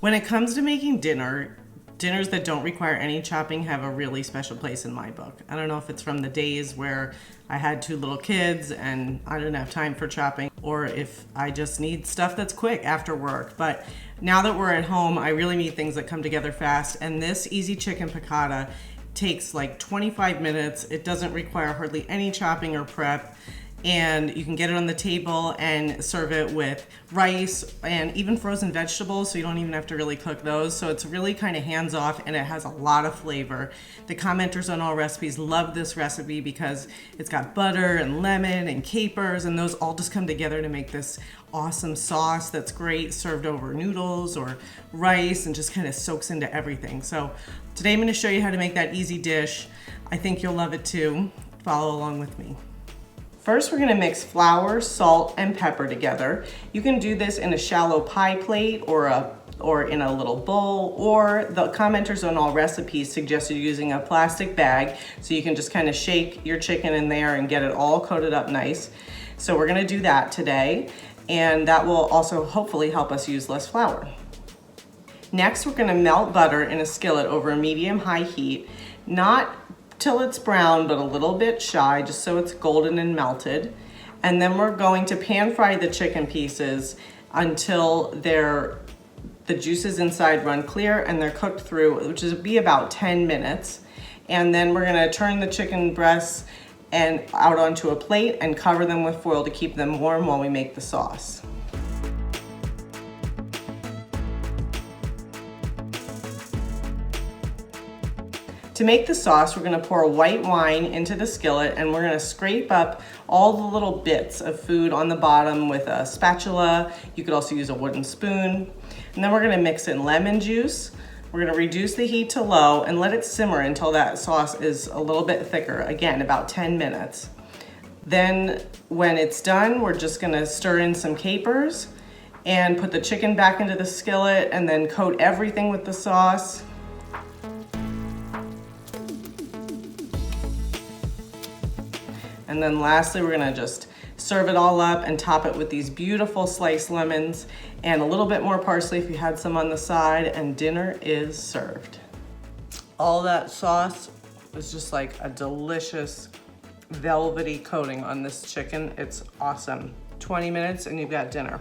When it comes to making dinners that don't require any chopping have a really special place in my book. I don't know if it's from the days where I had 2 little kids and I didn't have time for chopping, or if I just need stuff that's quick after work. But now that we're at home, I really need things that come together fast, and this easy chicken piccata takes like 25 minutes. It doesn't require hardly any chopping or prep, and you can get it on the table and serve it with rice and even frozen vegetables, so you don't even have to really cook those. So it's really kind of hands-off, and it has a lot of flavor. The commenters on Allrecipes love this recipe because it's got butter and lemon and capers, and those all just come together to make this awesome sauce that's great served over noodles or rice, and just kind of soaks into everything. So today I'm going to show you how to make that easy dish. I think you'll love it too. Follow along with me. First, we're gonna mix flour, salt, and pepper together. You can do this in a shallow pie plate or in a little bowl, or the commenters on Allrecipes suggested using a plastic bag so you can just kind of shake your chicken in there and get it all coated up nice. So we're gonna do that today, and that will also hopefully help us use less flour. Next, we're gonna melt butter in a skillet over a medium-high heat, not till it's brown, but a little bit shy, just so it's golden and melted. And then we're going to pan fry the chicken pieces until the juices inside run clear and they're cooked through, which is be about 10 minutes. And then we're gonna turn the chicken breasts and out onto a plate and cover them with foil to keep them warm while we make the sauce. To make the sauce, we're gonna pour white wine into the skillet, and we're gonna scrape up all the little bits of food on the bottom with a spatula. You could also use a wooden spoon. And then we're gonna mix in lemon juice. We're gonna reduce the heat to low and let it simmer until that sauce is a little bit thicker, again, about 10 minutes. Then when it's done, we're just gonna stir in some capers and put the chicken back into the skillet and then coat everything with the sauce. And then lastly, we're gonna just serve it all up and top it with these beautiful sliced lemons and a little bit more parsley if you had some on the side, and dinner is served. All that sauce is just like a delicious velvety coating on this chicken. It's awesome. 20 minutes and you've got dinner.